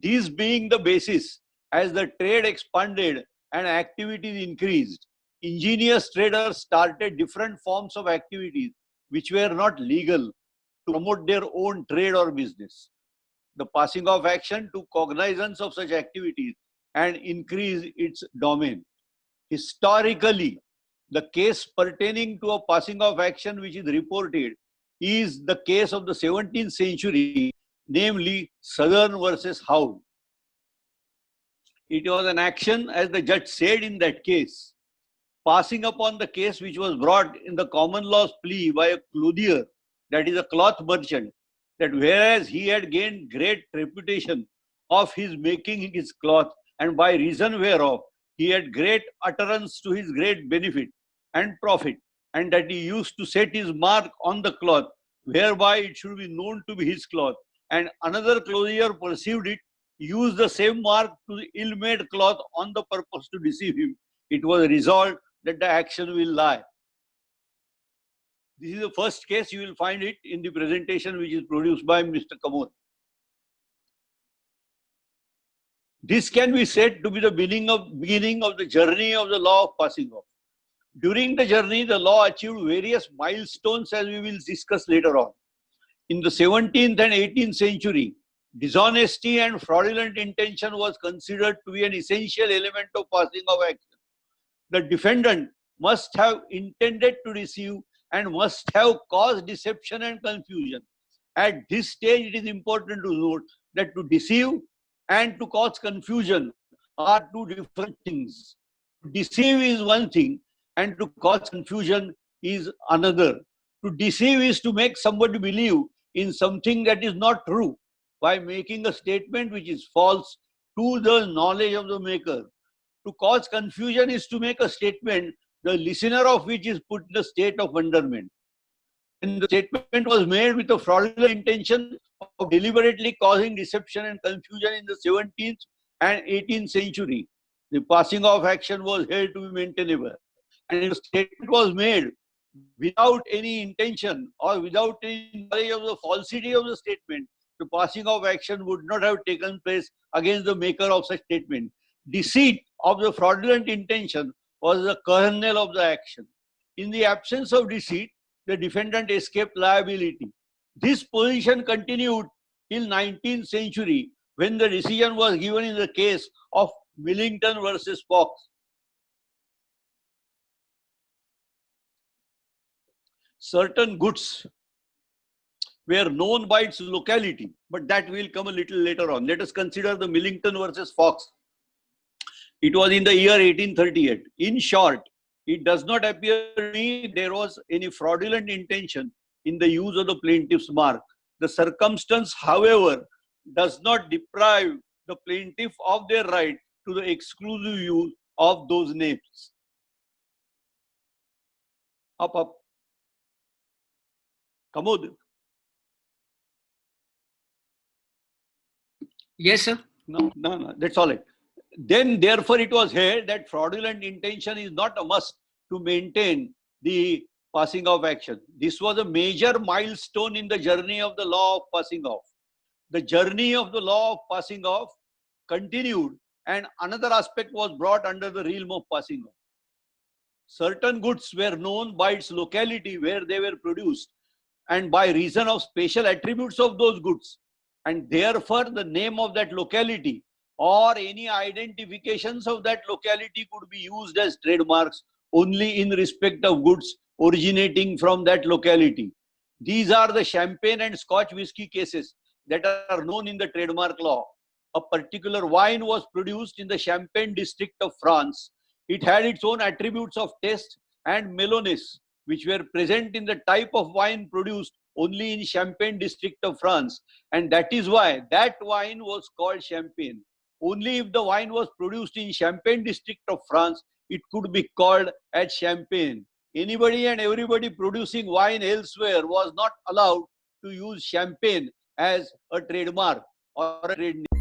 These being the basis, as the trade expanded and activities increased, ingenious traders started different forms of activities which were not legal to promote their own trade or business. The passing of action took cognizance of such activities and increased its domain. Historically, the case pertaining to a passing of action which is reported is the case of the 17th century, namely Southern versus Howe. It was an action, as the judge said in that case, passing upon the case which was brought in the common law's plea by a clothier, that is a cloth merchant, that whereas he had gained great reputation of his making his cloth, and by reason whereof he had great utterance to his great benefit and profit, and that he used to set his mark on the cloth, whereby it should be known to be his cloth, and another clothier perceived it, used the same mark to the ill-made cloth on the purpose to deceive him. It was resolved that the action will lie. This is the first case. You will find it in the presentation which is produced by Mr. Kamod. This can be said to be the beginning of the journey of the law of passing off. During the journey, the law achieved various milestones, as we will discuss later on. In the 17th and 18th century, dishonesty and fraudulent intention was considered to be an essential element of passing of action. The defendant must have intended to deceive and must have caused deception and confusion. At this stage, it is important to note that to deceive and to cause confusion are two different things. To deceive is one thing and to cause confusion is another. To deceive is to make somebody believe in something that is not true by making a statement which is false to the knowledge of the maker. To cause confusion is to make a statement the listener of which is put in a state of wonderment. And the statement was made with a fraudulent intention of deliberately causing deception and confusion in the 17th and 18th century. The passing of action was held to be maintainable. And the statement was made without any intention or without any knowledge of the falsity of the statement, the passing of action would not have taken place against the maker of such statement. Deceit of the fraudulent intention was the kernel of the action. In the absence of deceit, the defendant escaped liability. This position continued till 19th century, when the decision was given in the case of Millington versus Fox. Certain goods were known by its locality, but that will come a little later on. Let us consider the Millington versus Fox. It was in the year 1838. In short, it does not appear to me there was any fraudulent intention in the use of the plaintiff's mark. The circumstance, however, does not deprive the plaintiff of their right to the exclusive use of those names. Up. Kamod. Yes, sir. No, that's all right. Then, therefore, it was held that fraudulent intention is not a must to maintain the passing of action. This was a major milestone in the journey of the law of passing off. The journey of the law of passing off continued, and another aspect was brought under the realm of passing off. Certain goods were known by its locality where they were produced and by reason of special attributes of those goods, and therefore the name of that locality or any identifications of that locality could be used as trademarks only in respect of goods originating from that locality. These are the champagne and Scotch whisky cases that are known in the trademark law. A particular wine was produced in the Champagne district of France. It had its own attributes of taste and mellowness, which were present in the type of wine produced only in Champagne district of France, and that is why that wine was called champagne. Only if the wine was produced in Champagne district of France, it could be called as champagne. Anybody and everybody producing wine elsewhere was not allowed to use champagne as a trademark or a trade name.